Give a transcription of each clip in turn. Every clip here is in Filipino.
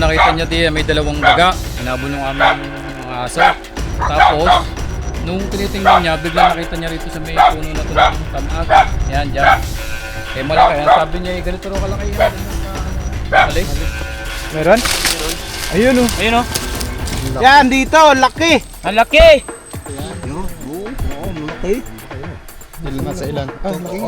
nakita niya di may dalawang daga. Hinabol ng aming mga aso. Tapos, nung tinitingnan niya, biglang nakita niya rito sa may puno na ito ng tanag. Yan, dyan. Eh malaki. Sabi niya, ganito rin kalaki yan. Alis? Meron? Ayun o. Ayun o. Yan, dito, laki. Ang laki! Oo, malaki. Ilan nga sa ilan? Ah, laki.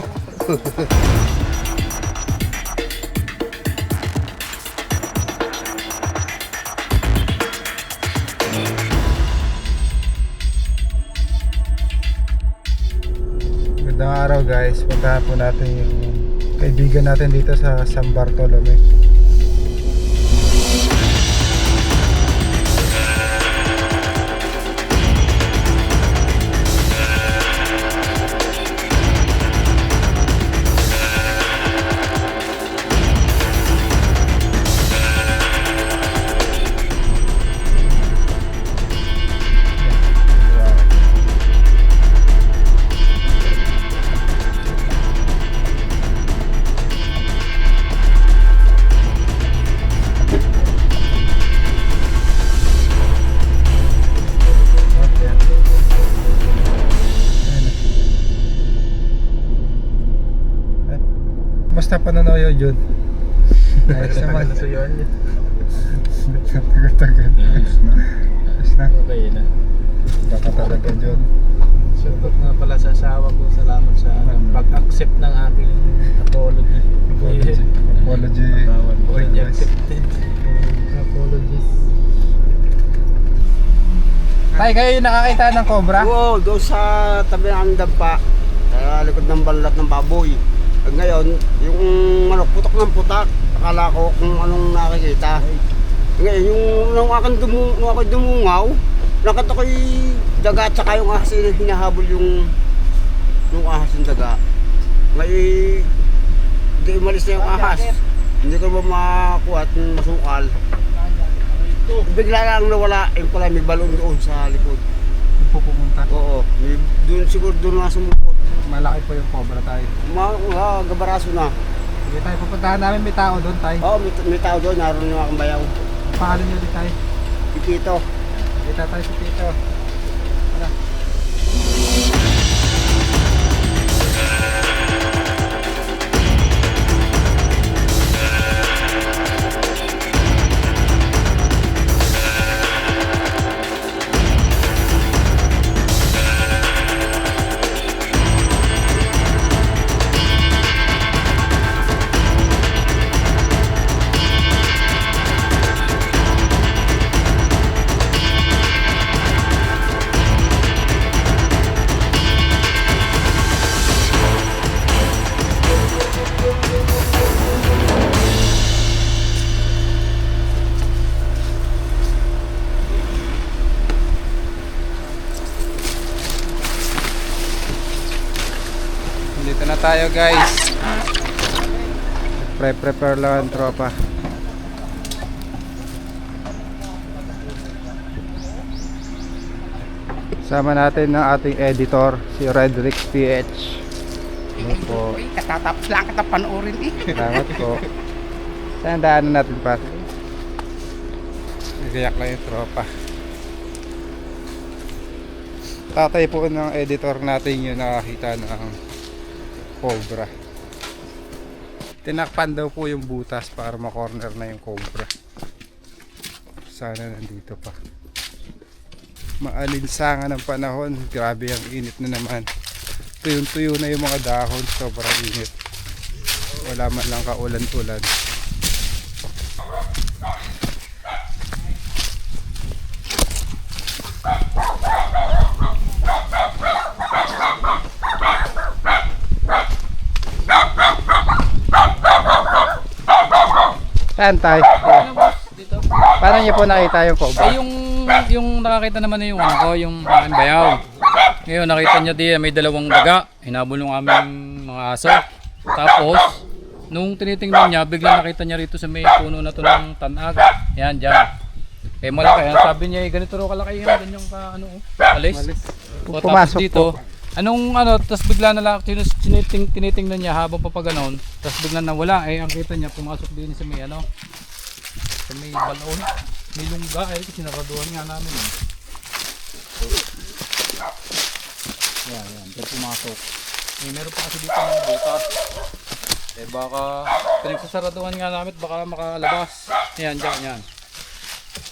Magandang araw guys, puntahan po natin yung kaibigan natin dito sa San Bartolome. Basta pananoyo yun. Ayos naman. Nasuyon niya. Tagal-tagal. Ayos na. Okay na. Baka talaga yun. Shoutout nga pala sa asawa ko. Salamat sa pag-accept ng aking apology. Apology. Already accepted. Apologies. Tay, kayo nakakita ng cobra? Oo, doon sa tabi ng dampa, sa likod ng balat ng baboy. At ngayon, yung manok, putok ng putak. Akala ko kung anong nakikita. Ngayon, nung aking dumungaw, nakita ko yung daga at saka yung ahas hinahabol yung ahas yung daga. Ngayon, hindi umalis na yung ahas. Hindi ko ba makakuha at masukal. Bigla lang nawala, yung pala may balon doon sa likod. Pupunta. Oo, doon siguro doon na sumukot. Malaki po yung cobra tayo. Gabaraso na. Sige tayo, pupuntahan namin, may tao doon tayo. Oo, may tao doon, naroon yung aking bayaw. Pangalan nyo din tayo. Ipito. Kita tayo si Tito. Ano? Dito na tayo guys. Prepare lang ang tropa. Sama natin ng ating editor, si Redrick PH. Ano po? Katatapos lang kita panoorin eh. Salamat po. Saan daanan natin pa? Nagayak lang yung tropa. Tatay po ng editor natin yung nakakita ng cobra. Tinakpan daw po yung butas para ma-corner na yung cobra. Sana nandito pa. Maalinsangan ng panahon. Grabe ang init na naman. Tuyong-tuyo na yung mga dahon. Sobrang init. Wala man lang kaulan-ulan. Saan tayo? Dito. Paano niyo po nakita yung cobra? Ay, yung nakakita naman na yung ano ko, yung aking bayaw. Ngayon nakita niya di may dalawang daga. Hinabol ng aming mga aso. Tapos, nung tinitingnan niya, biglang nakita niya rito sa may puno na ito ng tanag. Yan, dyan. Eh malaki. Sabi niya, ganito rin kalaki yan. Ganyang ka, ano, alis. O, tapos Pumasok dito, anong ano, tapos bigla na lang tinitingnan niya habang papaganon, tapos bigla nawala, eh ang kita niya pumasok din sa may ano, sa Pag may balon, may lungga eh, kasi naraduhan nga namin eh. Yan, dyan pumasok. Eh, meron pa kasi dito mga butas. Eh baka, pinagsasaraduhan nga namin, baka makalabas. Yan, yan.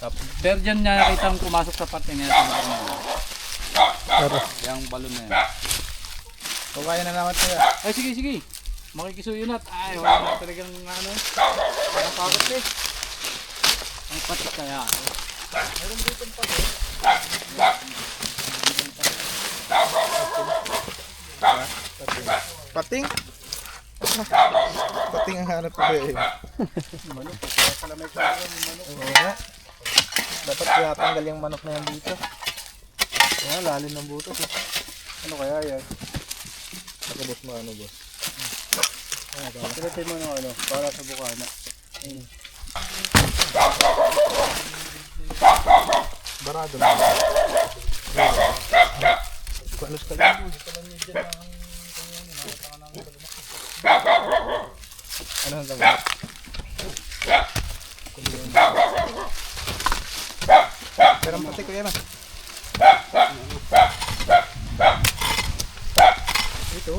Tapos, pero dyan niya nakita ang pumasok sa parte niya. Yung balon na yan. So kaya na naman kaya. Ay sige. Makikisuyo na. Ay wala na talagang ano. Parang pagod eh. Ang patik kaya. Meron dito pa eh. Pating? Pating ang hanap ko eh. Manok, kaya pala may kaya yung manok. Oo nga. Dapat kaya tanggal yung manok na yan dito. Lalim ng butas eh. Ano kaya yan? Nakabos mo ano boss? Pilitin mo ng ano, para sa bukana. Barado na. Palos ka lang. Ano ang tama? Pero ang pati ko yan ah. Ito.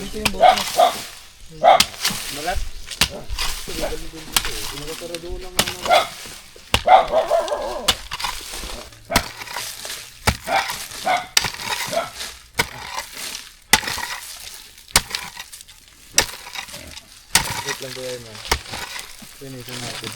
Dito yung bukas. Malat. Wait lang ko yan. Pinitin natin.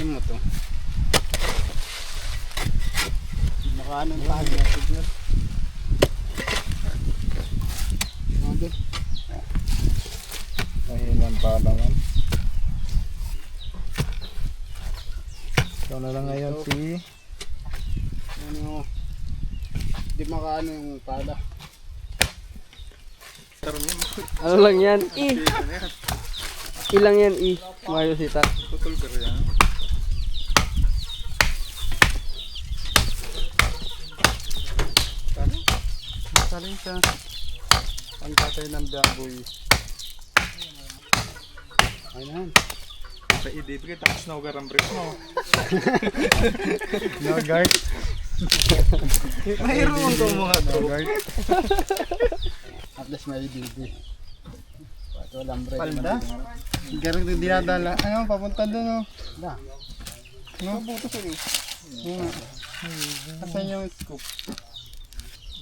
Ano mo to? Nakaano ang pagi na signal. Ano? Mahinang balangan. Ito na lang ngayon si Ano? Di makaano yung pala. Ano lang yan? Ilang yan, Mayo sita. Putol ka rin. Saling siya. Ang tatay ng baboy. Ayun. sa idibigay tapos naugar ang brief mo. No guard. Mayroon ko mga No to. guard. At least may ibig. Pato lambre. Palda? Garang din dinadala. Ano, papunta doon oh. Da. No, buto sa iyo. Asan yung scoop?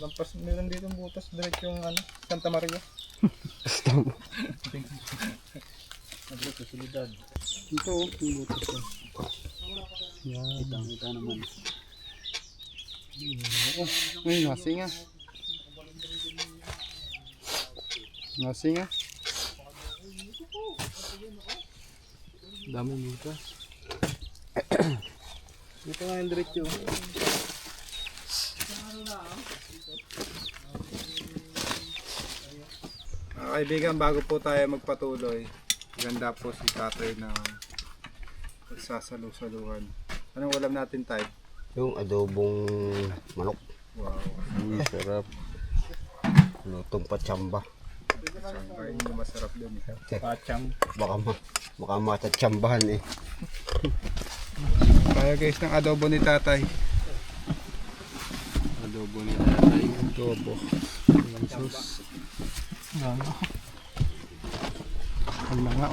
Lampas meron dito butas direct yung ano, Santa Maria. Posibilidad. Ito oh, yung butas ko. Yan. Kita naman. Ay, nasinga. Nasinga. Dami butas. Dito nga yung diretso. Kaibigan, bago po tayo magpatuloy, ganda po si tatay na sasalu-saluhan. Anong ulam natin tayo? Yung adobong manok. Wow. Sarap. Lutong patsamba. Sangkay na masarap din eh. Pacham. Baka matatsambahan eh. Kaya guys ng adobo ni tatay. Adobo ni tatay. Adobo. Jesus. Ang mga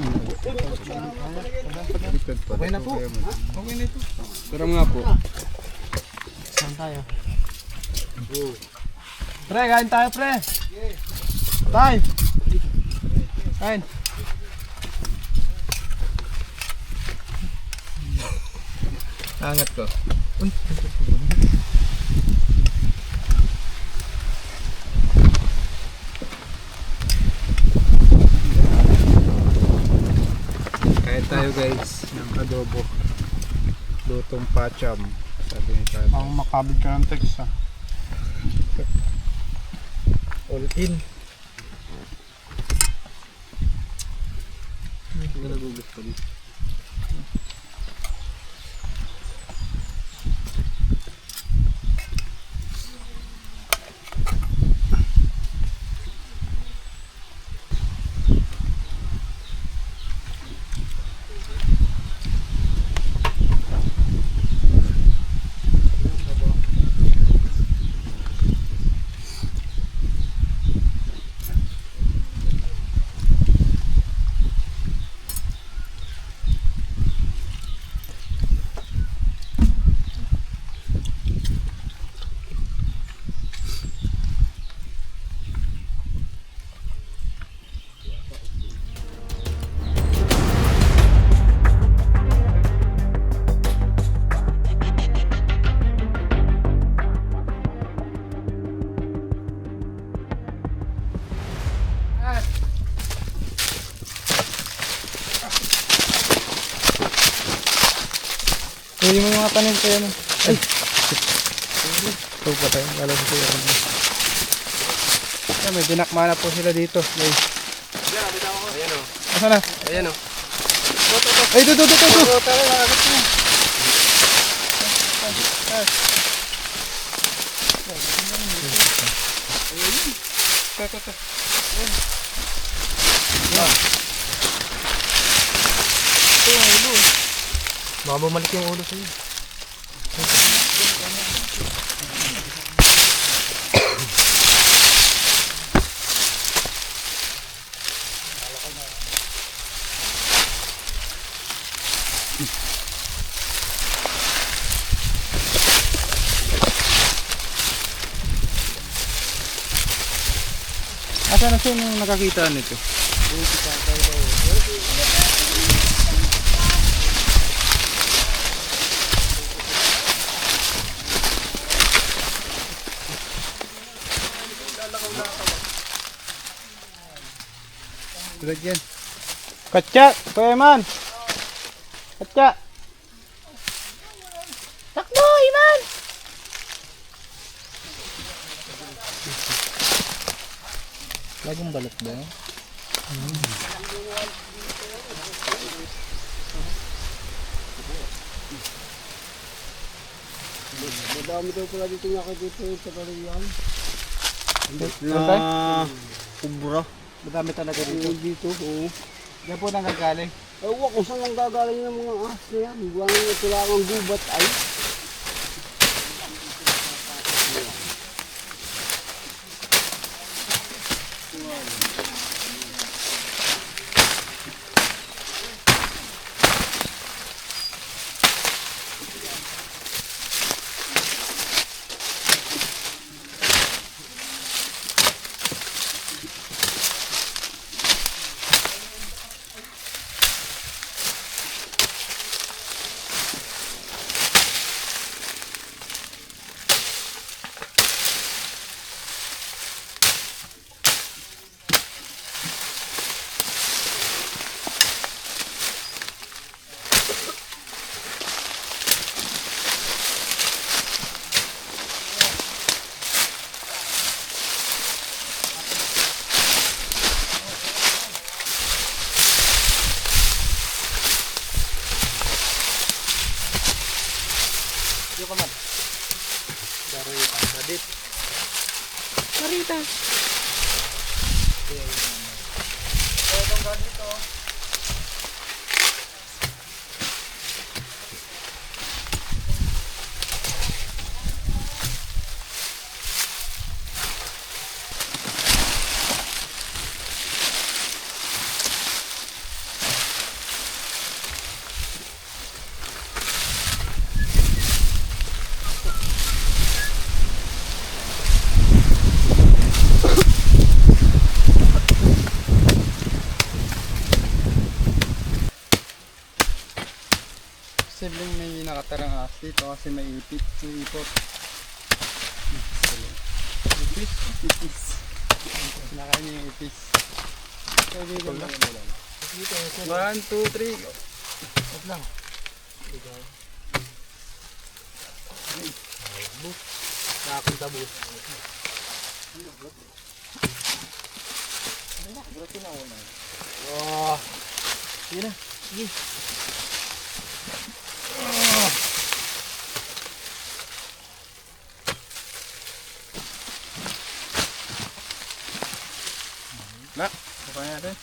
Okay na po. Okay na ito. Sarap nga po. Saan tayo? Pre, kain tayo pre. Tay. Kain. Angat ko. Kaya tayo guys ng adobo. Lutong pacham. Sabi ni Tatay. Ang makabig ka ng text ha. All in. Nagugulat pa dito. Hindi mo mga tanim ko yan. Ay! Ito pa tayo. Alam ko yan. May dinakma na po sila dito guys. Ayan o. Asa na? Ayan o. Ay, ito. Baka bumalik yung ulo sa'yo. Asa na siya nung nakakita nito? Tulad yan. Katya! Kuya Man! Katya! Takbo! Iman! Lagong balot ba? Madami daw pala dito nakikita yung tagalian. Na Kubra. madami talaga dito. Dito, oo. Yan po nanggagaling. Ewan kung saan ang gagaling ng mga ahas na yan. Buwan ito lang ang gubat ay. Marita! Sibling may nakatarang ahas dito kasi may ipit. May ipot. Ipis? Ipis. Nakain niya yung ipis. Kaibigan mo yan. 1, 2, 3. Wait lang. Nakakong tabos. Wow. Sige na. Sige. Na, bukain natin.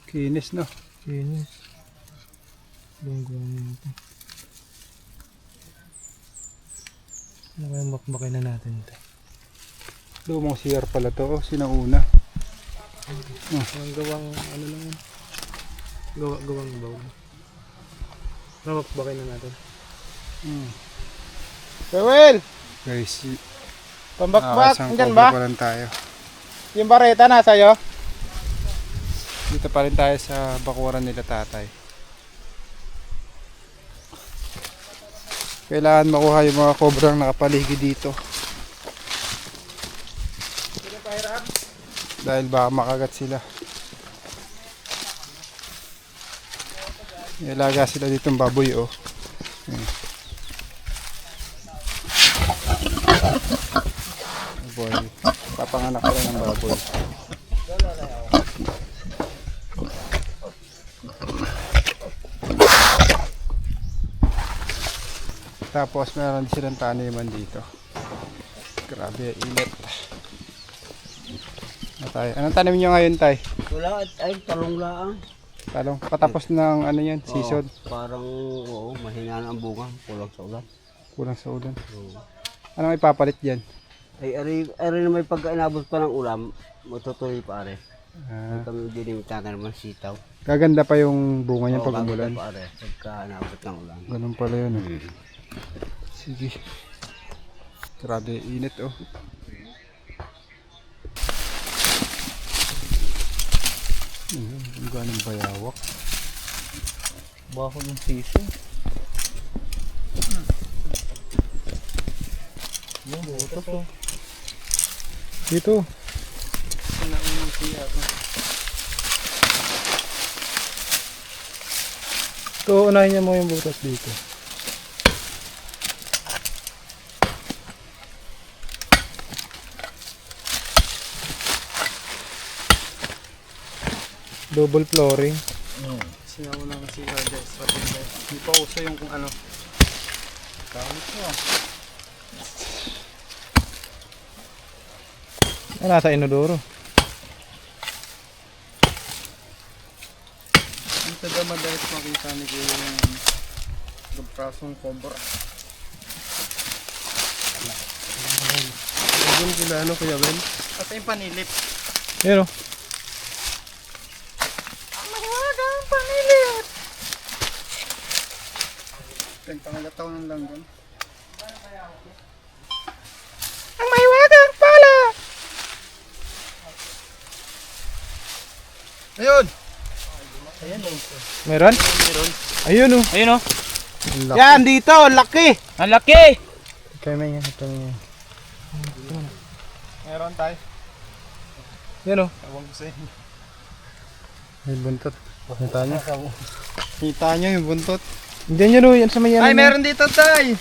Kinis, no? Kinis. Lungguan nito. Ano kaya bakbakin na natin ito? Lumang CR pala to, oh, sinauna. Ang gawang ano lang yun? Gawang baw. Ano bakbakin na natin? Joel! Guys, Pambakbak! nakasang Andyan cover ba? pa lang tayo. Yung bareta na sa'yo? Dito pa rin tayo sa bakuran nila tatay. Kailangan makuha yung mga kobrang nakapaligid dito. Dahil baka makagat sila. Ilaga sila ditong baboy, oh. Ayan. Baboy. Papanganak ko lang ng baboy. Tapos meron din silang taniman dito. Grabe, init. Tay, anong tanim nyo ngayon, tay? Wala, ay talong lang. Talong. Patapos ng ano yan, season. Parang, oo, mahina na ang bunga. Kulang sa ulan. Kulang sa ulan. Anong ipapalit dyan? Ay, ari na may pagkainabot pa ng ulam, matutuloy pa are. Ah, Kami dinimitakan naman sitaw. gaganda pa yung bunga niyan Oo, pag umulan. gagawin pa are, pagka inabot ng ulan. Ganun pala yun. Sige. Grabe, init, oh. Ang ganang bayawak. Bako ng sisi. Yung butas oh. Dito. Ito, unahin niya mo yung butas dito. Double flooring. Sinauna kasi guys, hindi pa uso yung kung ano. Nasa inodoro. Dito daw madalas makita ni Kuya yung prasong cobra. Doon kila ano Kuya Ben? At yung panilip. Yan o. Yung pangalataw ng langgan. Ang mahiwagang pala! Ayun! Meron? Ayun o. Ayun o. Laki. Yan, dito. Laki. Ang laki. Kaya may yan. Meron tayo. Yan o. Ewan ko sa inyo. May buntot. Kita nyo. Kita nyo yung buntot. Diyan yun o. Yan sa may yan. Ay, meron dito tay!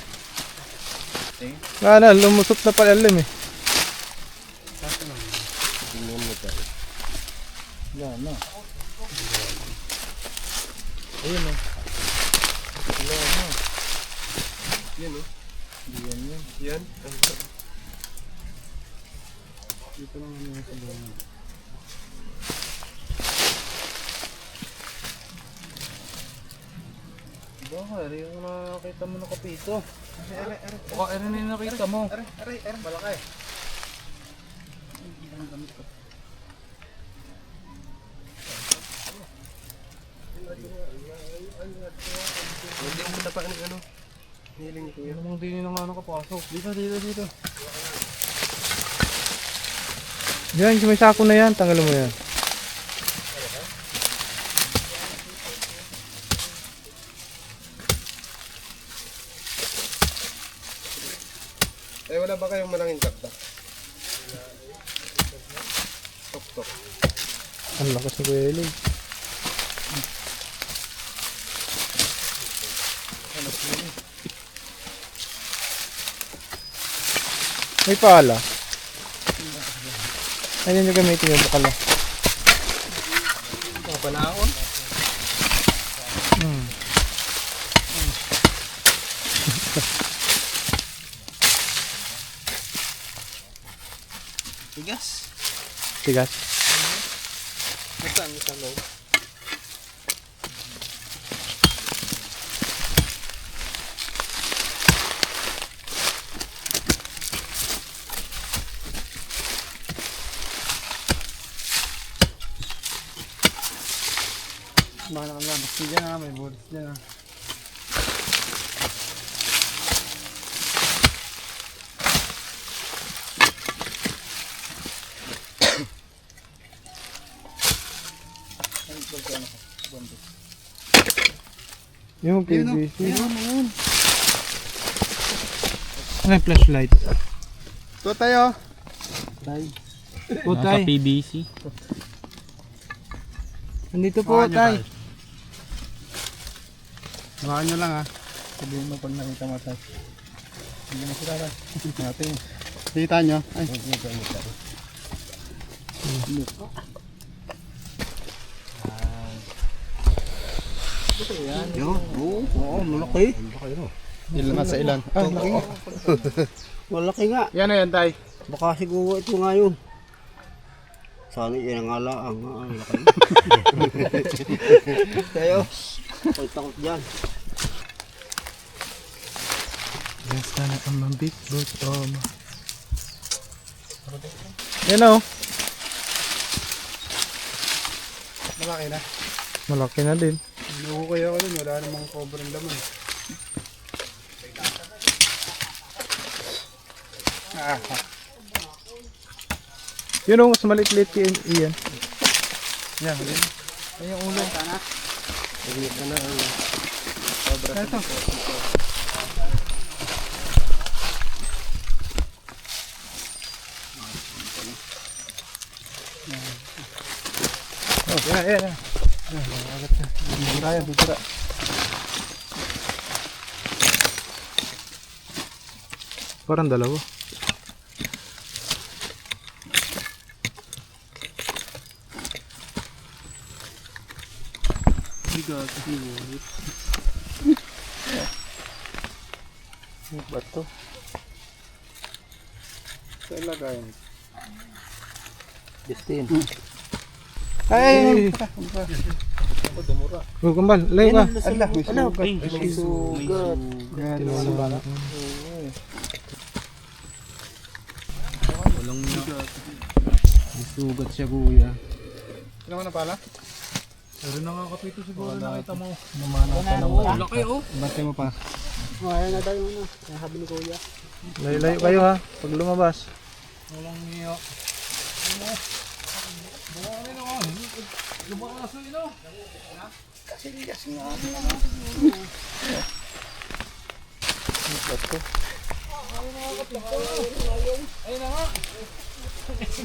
Wala, lumusot na pala alam eh. Yan na. Ayun o. Yan o. Yan yan. Yan. Dito lang ano yung sabungan. Baka, rin yung nakakita mo na kapito. Baka rin yung nakita mo. Aray, malaki. Hindi mo pa ng ano. Hiling ko Yan namang din yung nga nakapasok. Dito. Yan, may sako na yan. Tanggalin mo yan. Eh, wala ba kayong malangin dakdak? Tok-tok. Ang lakas ni Kuya Eli. May pala. Ayun yung gamitin yung bukala. Panaon. Tigas. Tigas. Saan sa loob? Mana ka lang. Basta dyan may bulis dyan Yung PVC. Ano yung flashlight? Ito tayo. Po, tay. PBC. Nandito po, tay. Hawakan nyo lang ha. Sabihin mo pag nakita mo, tay. Hindi na sila, tay. Natin. Kita nyo. Ay. Oo, malaki. Ilan nga sa ilan. Ah, laki nga. Malaki nga. Yan na yan, tay. Baka siguro ito nga yun. Sana yan ang alaang. Ang laki. Tayo. Ay, takot dyan. Yes, sana ang mambit, bottom. Yan o. Malaki na. Malaki na din. Inuho kaya ako dun. Wala namang cobrang laman. Ah, Yun o, mas maliit-liit yan. yan. Ay, yung ulo. Ito. Oh, yan. Butira yan, butira. Parang dalawa. Bato. Sa ilagayan. Ay! Oh, kambal. Layo ka. Ala, may sugat. May sugat. Yan, May sugat siya, kuya. Ano naman na pala? Pero nakakapito siguro nakita mo. Laki oh. Bante mo pa. Ayan na tayo na. Sabi ni Kuya. Layo-layo kayo ha, pag lumabas. Walang niyo. Lumakaso yun o. Bato.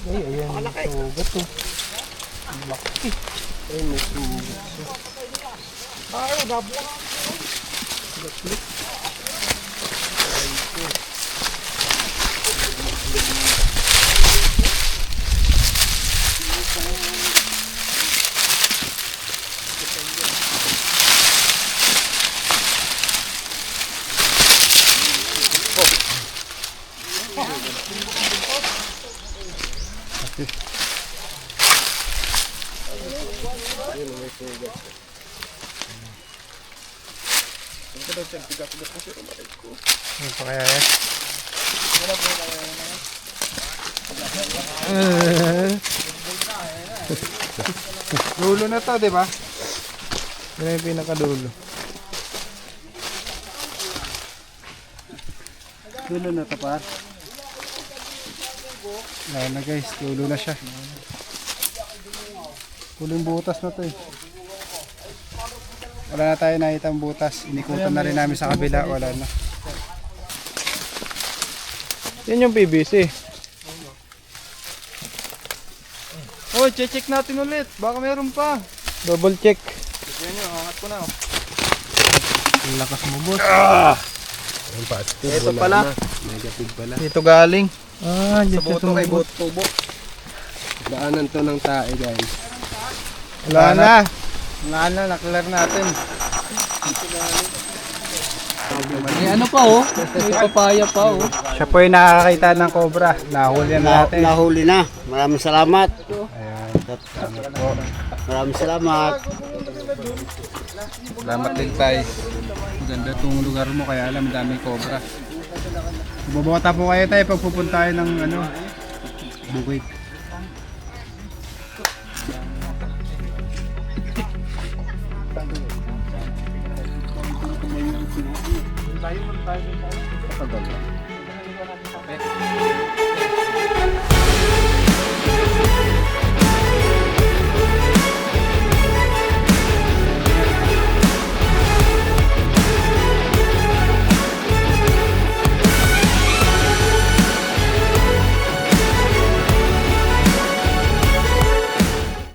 Ay, ayan. Sugat to. Laki. Ay, may sugat siya. Ano pa kaya yan? Dulo na to, di ba? Yan yung pinakadulo. Dulo na to, par. Ayan na guys, dulo na siya. Huling butas na to eh. Wala na tayo nakitang butas. Inikutan na rin namin sa kabila. Wala na. Yan yung PVC. Oh, check natin ulit. Baka meron pa. Double check. Yan yun, angat ko na. Oh. Ang lakas mo, boss. Ito pala. Negative pala. Dito galing. Ah, Sa dito boto kay tumubot. Tubo. Daanan to ng tae, guys. Wala na. Wala na, naklar natin. May ano pa oh. May papaya pa oh. Siya po yung nakakakita ng cobra. Nahuli na natin. Nahuli na. Maraming salamat. Ayan. Maraming salamat. Salamat din tayo. Maganda itong lugar mo kaya alam daming cobra. Bubota po kayo tayo pag pupunta tayo ng ano, bukid. Tayo